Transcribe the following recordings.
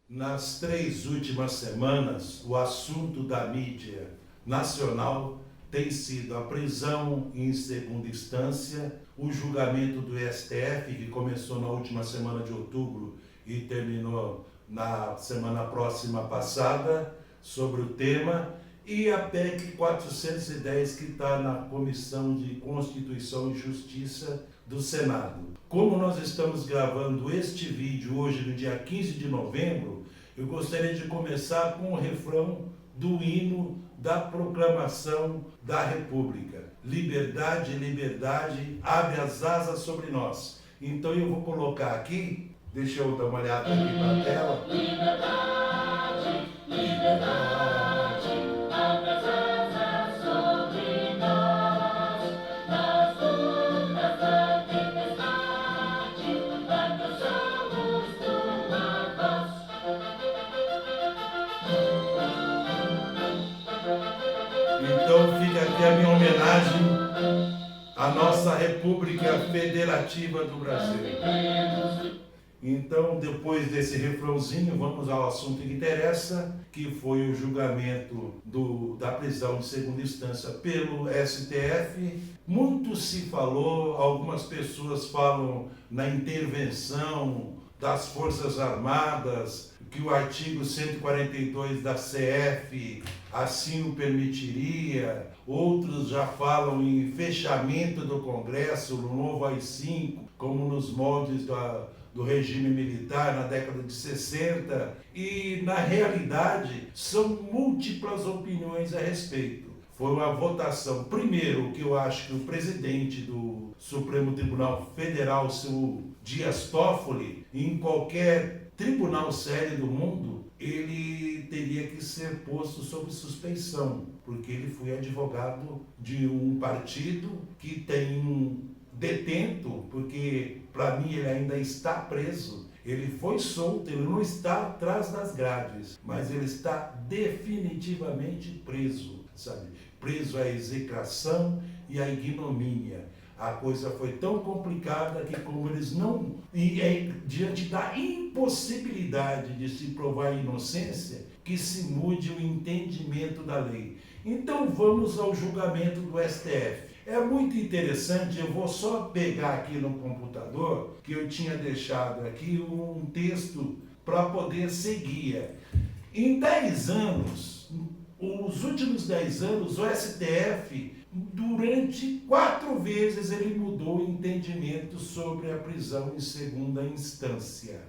Nas 3 últimas semanas, o assunto da mídia nacional tem sido a prisão em segunda instância, o julgamento do STF, que começou na última semana de outubro e terminou na semana próxima passada, sobre o tema, e a PEC 410, que está na Comissão de Constituição e Justiça do Senado. Como nós estamos gravando este vídeo hoje, no dia 15 de novembro, eu gostaria de começar com o refrão do hino da proclamação da República. Liberdade, liberdade, abre as asas sobre nós. Então eu vou colocar aqui, deixa eu dar uma olhada aqui para a tela. Liberdade, liberdade, abre as asas sobre nós, nas ondas da tempestade, alcançamos tua voz. Então fica aqui a minha homenagem à nossa República Federativa do Brasil. Então, depois desse refrãozinho, vamos ao assunto que interessa, que foi o julgamento da prisão de segunda instância pelo STF. Muito se falou, algumas pessoas falam na intervenção das Forças Armadas, que o artigo 142 da CF assim o permitiria. Outros já falam em fechamento do Congresso, no novo AI-5, como nos moldes do regime militar na década de 60, e na realidade são múltiplas opiniões a respeito. Foi uma votação, primeiro, que eu acho que o presidente do Supremo Tribunal Federal, seu Dias Toffoli, em qualquer tribunal sério do mundo, ele teria que ser posto sob suspeição, porque ele foi advogado de um partido que tem um detento, porque para mim ele ainda está preso. Ele foi solto, ele não está atrás das grades, mas ele está definitivamente preso, sabe? Preso à execração e à ignomínia. A coisa foi tão complicada que, como eles não... diante da impossibilidade de se provar a inocência, que se mude o entendimento da lei. Então vamos ao julgamento do STF. É muito interessante, eu vou só pegar aqui no computador, que eu tinha deixado aqui um texto para poder seguir. Em 10 anos, os últimos 10 anos, o STF, durante 4 vezes, ele mudou o entendimento sobre a prisão em segunda instância.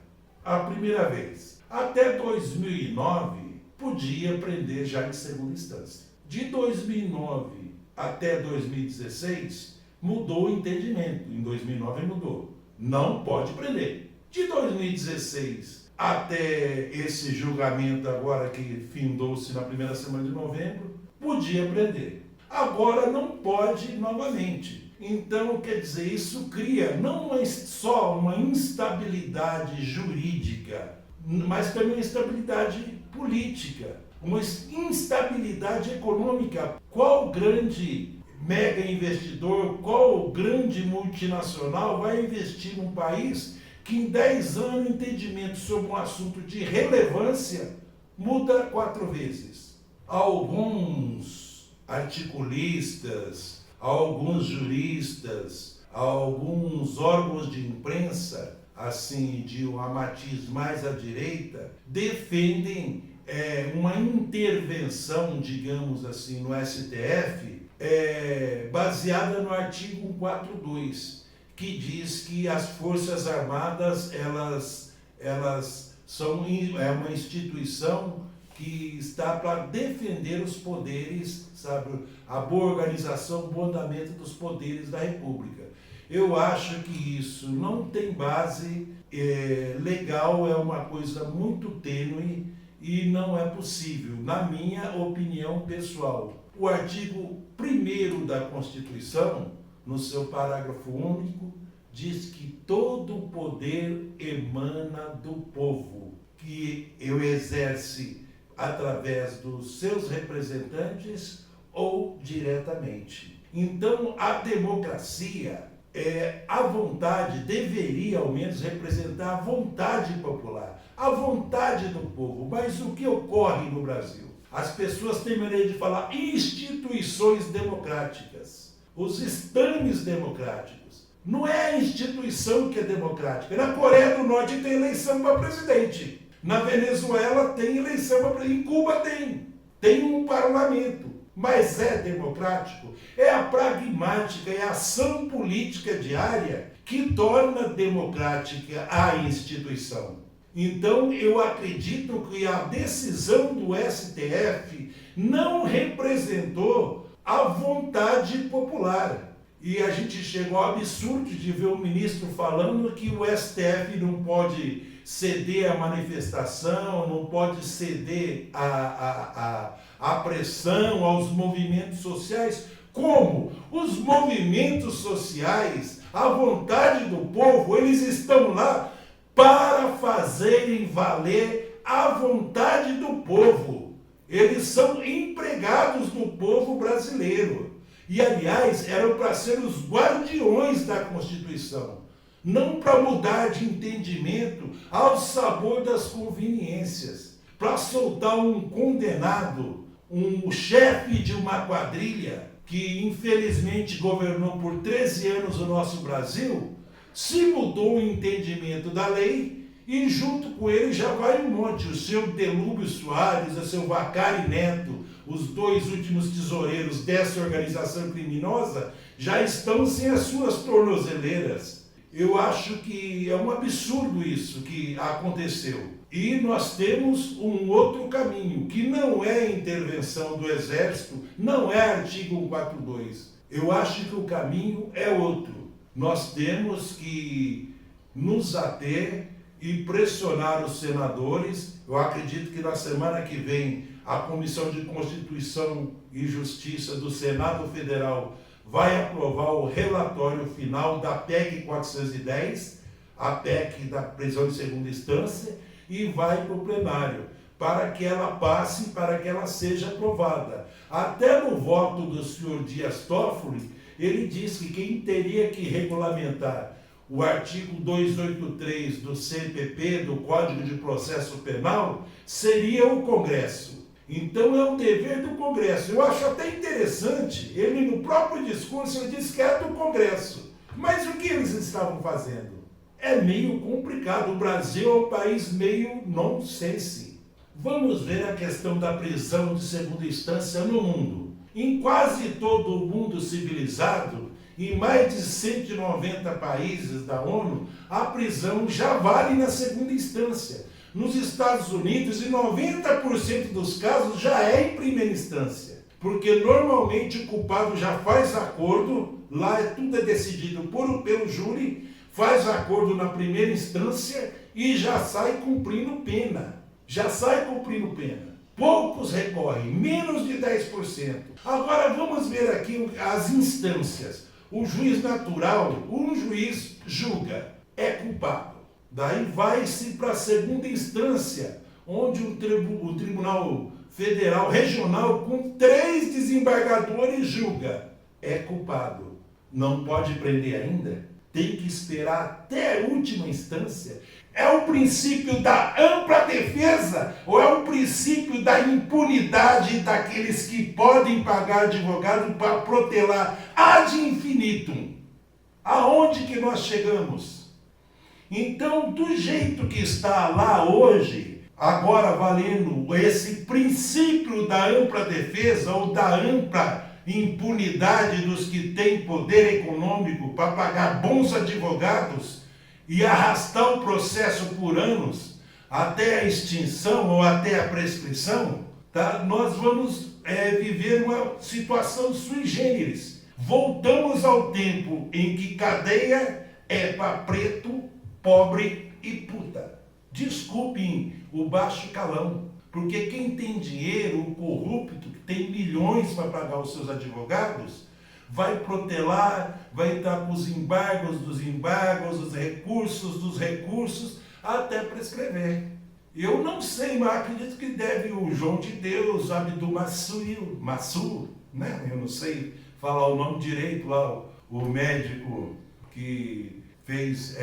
A primeira vez, até 2009, podia prender já em segunda instância. De 2009 até 2016, mudou o entendimento. Em 2009 mudou. Não pode prender. De 2016 até esse julgamento agora que findou-se na primeira semana de novembro, podia prender. Agora não pode novamente. Então, quer dizer, isso cria não só uma instabilidade jurídica, mas também uma instabilidade política, uma instabilidade econômica. Qual grande mega investidor, qual grande multinacional vai investir num país que em 10 anos o entendimento sobre um assunto de relevância muda 4 vezes? Alguns articulistas, alguns juristas, alguns órgãos de imprensa, assim, de uma matiz mais à direita, defendem uma intervenção, digamos assim, no STF, baseada no artigo 142, que diz que as Forças Armadas, elas são uma instituição que está para defender os poderes, sabe, a boa organização, o bom andamento dos poderes da República. Eu acho que isso não tem base legal, é uma coisa muito tênue e não é possível, na minha opinião pessoal. O artigo 1º da Constituição, no seu parágrafo único, diz que todo o poder emana do povo, que o exerce através dos seus representantes ou diretamente. Então, a democracia, a vontade deveria ao menos representar a vontade popular, a vontade do povo. Mas o que ocorre no Brasil? As pessoas têm maneira de falar instituições democráticas, os estames democráticos. Não é a instituição que é democrática. Na Coreia do Norte tem eleição para presidente. Na Venezuela tem eleição para presidente. Em Cuba tem um parlamento. Mas é democrático? É a pragmática, é a ação política diária que torna democrática a instituição. Então, eu acredito que a decisão do STF não representou a vontade popular. E a gente chegou ao absurdo de ver o ministro falando que o STF não pode ceder à manifestação, não pode ceder à pressão, aos movimentos sociais. Como? Os movimentos sociais, a vontade do povo, eles estão lá para fazerem valer a vontade do povo. Eles são empregados do povo brasileiro. E, aliás, eram para ser os guardiões da Constituição, não para mudar de entendimento ao sabor das conveniências, para soltar um condenado, um chefe de uma quadrilha que, infelizmente, governou por 13 anos o nosso Brasil, se mudou o entendimento da lei e junto com ele já vai um monte. O seu Delúbio Soares, o seu Vacari Neto, os dois últimos tesoureiros dessa organização criminosa, já estão sem as suas tornozeleiras. Eu acho que é um absurdo isso que aconteceu. E nós temos um outro caminho, que não é intervenção do Exército, não é artigo 142. Eu acho que o caminho é outro. Nós temos que nos ater e pressionar os senadores. Eu acredito que na semana que vem a Comissão de Constituição e Justiça do Senado Federal vai aprovar o relatório final da PEC 410, a PEC da prisão em segunda instância, e vai para o plenário, para que ela passe, para que ela seja aprovada. Até no voto do senhor Dias Toffoli, ele diz que quem teria que regulamentar o artigo 283 do CPP, do Código de Processo Penal, seria o Congresso. Então é um dever do Congresso. Eu acho até interessante, ele no próprio discurso ele diz que é do Congresso. Mas o que eles estavam fazendo? É meio complicado. O Brasil é um país meio nonsense. Vamos ver a questão da prisão de segunda instância no mundo. Em quase todo o mundo civilizado, em mais de 190 países da ONU, a prisão já vale na segunda instância. Nos Estados Unidos, em 90% dos casos, já é em primeira instância. Porque normalmente o culpado já faz acordo, lá tudo é decidido pelo júri, faz acordo na primeira instância e já sai cumprindo pena. Poucos recorrem, menos de 10%. Agora vamos ver aqui as instâncias. O juiz natural, um juiz julga, é culpado. Daí vai-se para a segunda instância, onde o Tribunal Federal Regional, com 3 desembargadores, julga, é culpado. Não pode prender ainda? Tem que esperar até a última instância? É o princípio da ampla defesa ou é o princípio da impunidade daqueles que podem pagar advogado para protelar ad infinitum? Aonde que nós chegamos? Então, do jeito que está lá hoje, agora valendo esse princípio da ampla defesa ou da ampla impunidade dos que têm poder econômico para pagar bons advogados e arrastar o processo por anos até a extinção ou até a prescrição, tá? Nós vamos viver uma situação sui generis. Voltamos ao tempo em que cadeia é para preto, pobre e puta. Desculpem o baixo calão, porque quem tem dinheiro, o corrupto, que tem milhões para pagar os seus advogados, vai protelar, vai entrar com os embargos dos embargos, os recursos dos recursos, até prescrever. Eu não sei, mas acredito que deve o João de Deus, Abdul Mansur, né? Eu não sei falar o nome direito lá, o médico que fez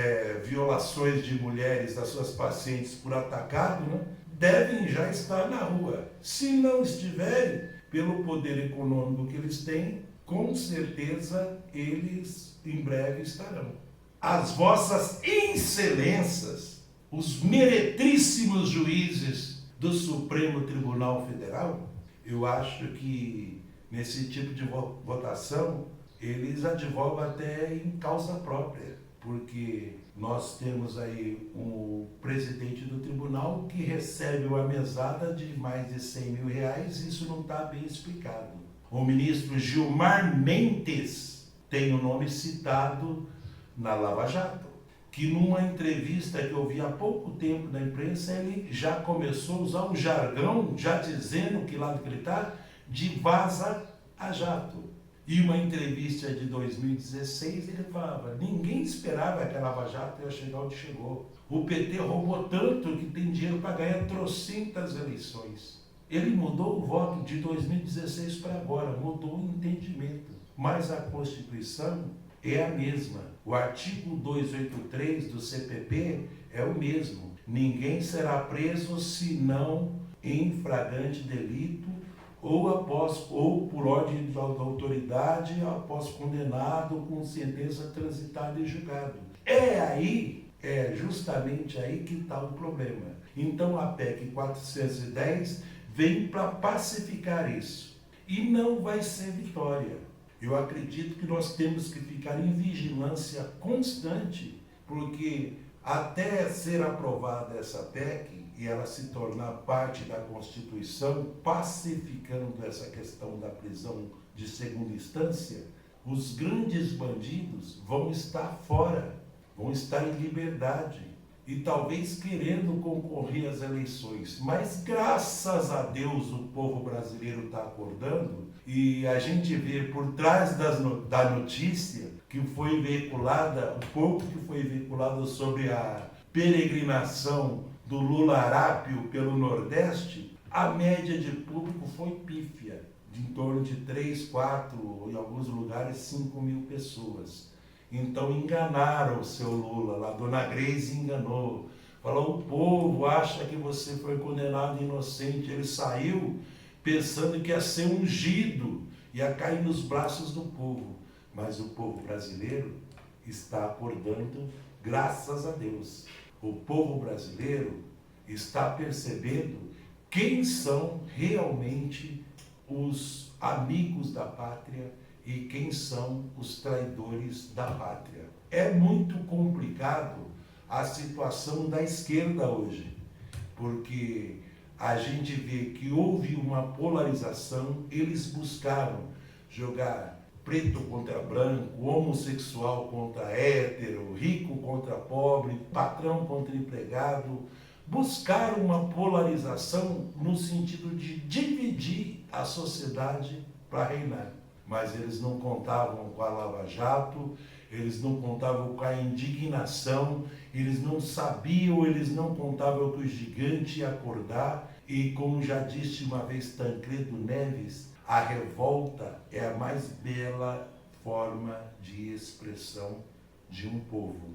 violações de mulheres das suas pacientes por atacado, né, devem já estar na rua. Se não estiverem, pelo poder econômico que eles têm, com certeza eles em breve estarão. As vossas excelências, os meretríssimos juízes do Supremo Tribunal Federal, eu acho que nesse tipo de votação eles advogam até em causa própria, porque nós temos aí um presidente do tribunal que recebe uma mesada de mais de R$100 mil, isso não está bem explicado. O ministro Gilmar Mendes tem o nome citado na Lava Jato, que numa entrevista que eu vi há pouco tempo na imprensa, ele já começou a usar um jargão, já dizendo que lado que ele está, de vaza a jato. E uma entrevista de 2016, ele falava, ninguém esperava que a Lava Jato ia chegar onde chegou. O PT roubou tanto que tem dinheiro para ganhar trocentas eleições. Ele mudou o voto de 2016 para agora, mudou o entendimento. Mas a Constituição é a mesma. O artigo 283 do CPP é o mesmo. Ninguém será preso senão em flagrante delito ou por ordem da autoridade, após condenado com sentença transitada e julgado. É justamente aí que está o problema. Então a PEC 410 vem para pacificar isso. E não vai ser vitória. Eu acredito que nós temos que ficar em vigilância constante, porque até ser aprovada essa PEC e ela se tornar parte da Constituição, pacificando essa questão da prisão de segunda instância, os grandes bandidos vão estar fora, vão estar em liberdade e talvez querendo concorrer às eleições. Mas graças a Deus o povo brasileiro está acordando e a gente vê por trás da notícia que foi veiculada, o pouco que foi veiculado sobre a peregrinação do Lula Arápio pelo Nordeste, a média de público foi pífia, de em torno de 3, 4, em alguns lugares 5 mil pessoas. Então enganaram o seu Lula, a dona Grace enganou, falou, o povo acha que você foi condenado inocente, ele saiu pensando que ia ser ungido, ia cair nos braços do povo, mas o povo brasileiro está acordando, graças a Deus. O povo brasileiro está percebendo quem são realmente os amigos da pátria e quem são os traidores da pátria. É muito complicado a situação da esquerda hoje, porque a gente vê que houve uma polarização, eles buscaram jogar preto contra branco, homossexual contra hétero, rico contra pobre, patrão contra empregado, buscaram uma polarização no sentido de dividir a sociedade para reinar. Mas eles não contavam com a Lava Jato, eles não contavam com a indignação, eles não sabiam, eles não contavam que o gigante ia acordar. E como já disse uma vez Tancredo Neves, a revolta é a mais bela forma de expressão de um povo.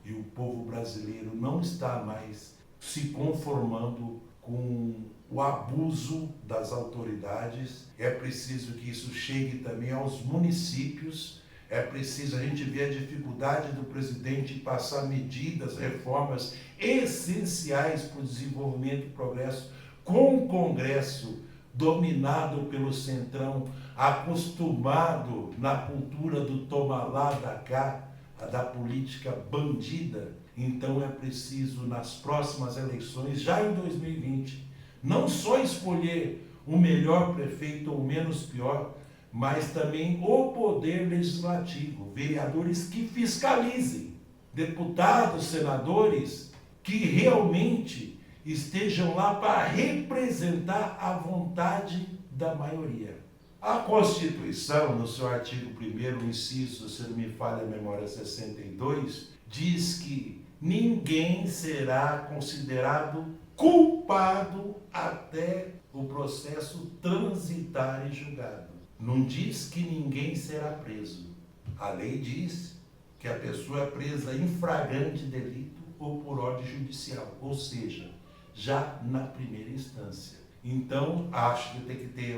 E o povo brasileiro não está mais se conformando com o abuso das autoridades. É preciso que isso chegue também aos municípios. É preciso, a gente ver a dificuldade do presidente passar medidas, reformas essenciais para o desenvolvimento e progresso com o Congresso dominado pelo Centrão, acostumado na cultura do toma lá, da cá, da política bandida. Então é preciso, nas próximas eleições, já em 2020, não só escolher o melhor prefeito ou o menos pior, mas também o poder legislativo, vereadores que fiscalizem, deputados, senadores que realmente estejam lá para representar a vontade da maioria. A Constituição, no seu artigo 1º, inciso, se não me falha a memória, 62, diz que ninguém será considerado culpado até o processo transitar e julgado. Não diz que ninguém será preso. A lei diz que a pessoa é presa em flagrante delito ou por ordem judicial, ou seja, já na primeira instância. Então, acho que tem que ter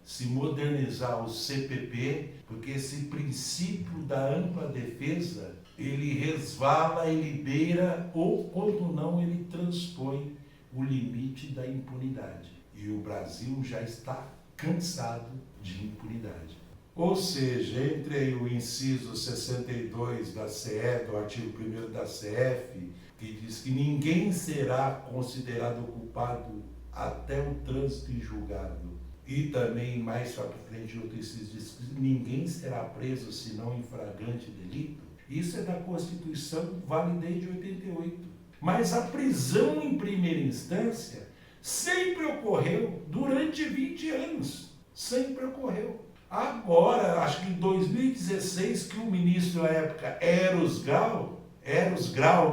se modernizar o CPP, porque esse princípio da ampla defesa, ele resvala, ele beira, ou quando não, ele transpõe o limite da impunidade. E o Brasil já está cansado de impunidade. Ou seja, entre o inciso 62 da CE, do artigo 1º da CF, que diz que ninguém será considerado culpado até o trânsito em julgado, e também mais para frente outro inciso diz que ninguém será preso senão em flagrante delito, isso é da Constituição, vale desde 88. Mas a prisão em primeira instância sempre ocorreu durante 20 anos, sempre ocorreu. Agora, acho que em 2016, que o ministro na época, Eros Grau,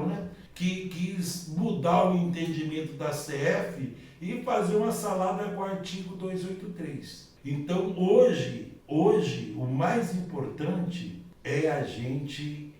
né, que quis mudar o entendimento da CF e fazer uma salada com o artigo 283. Então, hoje, o mais importante é a gente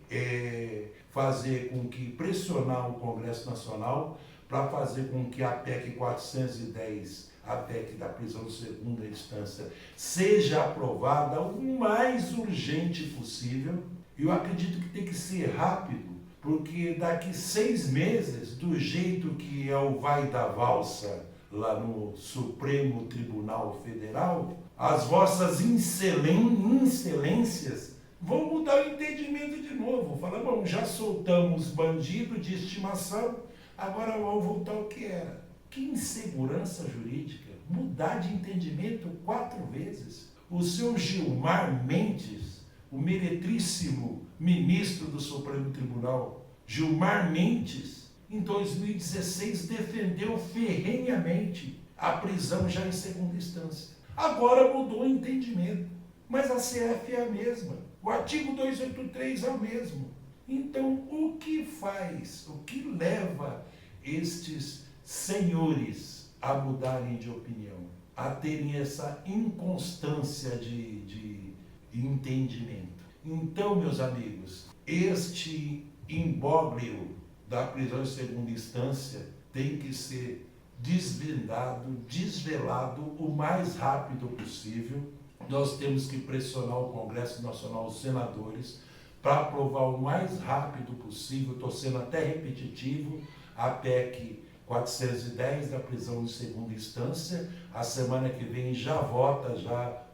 fazer com que pressionar o Congresso Nacional para fazer com que a PEC 410, a PEC da prisão de segunda instância, seja aprovada o mais urgente possível. Eu acredito que tem que ser rápido, porque daqui 6 meses, do jeito que é o vai da valsa lá no Supremo Tribunal Federal, as vossas excelências vão mudar o entendimento de novo. Falar, bom, já soltamos bandido de estimação, agora vamos voltar ao que era. Que insegurança jurídica, mudar de entendimento 4 vezes. O seu Gilmar Mendes, o meretríssimo ministro do Supremo Tribunal, Gilmar Mendes, em 2016 defendeu ferrenhamente a prisão já em segunda instância. Agora mudou o entendimento, mas a CF é a mesma, o artigo 283 é o mesmo. Então, o que faz, o que leva estes senhores a mudarem de opinião, a terem essa inconstância de entendimento? Então, meus amigos, este imbróglio da prisão em segunda instância tem que ser desvendado, desvelado o mais rápido possível. Nós temos que pressionar o Congresso Nacional, os senadores, para aprovar o mais rápido possível. Estou sendo até repetitivo, a PEC 410 da prisão em segunda instância. A semana que vem já vota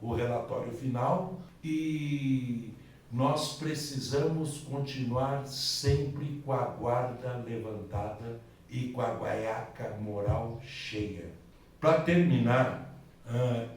o relatório final e nós precisamos continuar sempre com a guarda levantada e com a guaiaca moral cheia. Para terminar,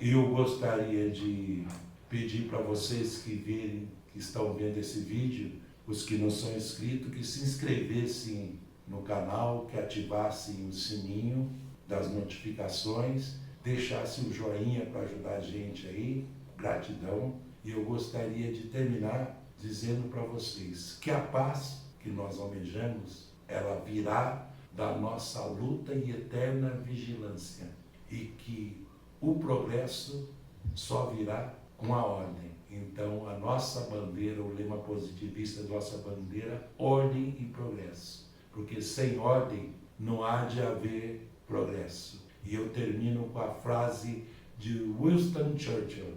eu gostaria de pedir para vocês que estão vendo esse vídeo, os que não são inscritos, que se inscrevessem no canal, que ativassem o sininho das notificações, deixassem o joinha para ajudar a gente aí, gratidão. E eu gostaria de terminar dizendo para vocês que a paz que nós almejamos, ela virá da nossa luta e eterna vigilância, e que o progresso só virá com a ordem. Então, a nossa bandeira, o lema positivista da nossa bandeira, ordem e progresso. Porque sem ordem não há de haver progresso. E eu termino com a frase de Winston Churchill,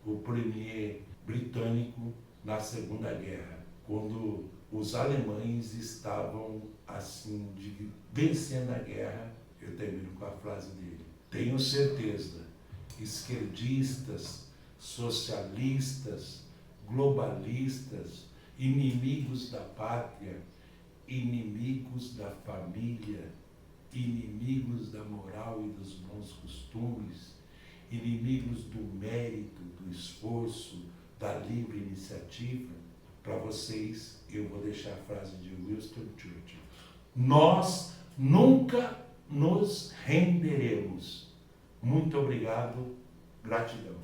o premier britânico na Segunda Guerra, quando os alemães estavam assim, vencendo a guerra. Eu termino com a frase dele: tenho certeza, esquerdistas, socialistas, globalistas, inimigos da pátria, inimigos da família, inimigos da moral e dos bons costumes, inimigos do mérito, do esforço, da livre iniciativa. Para vocês, eu vou deixar a frase de Winston Churchill: nós nunca nos renderemos. Muito obrigado, gratidão.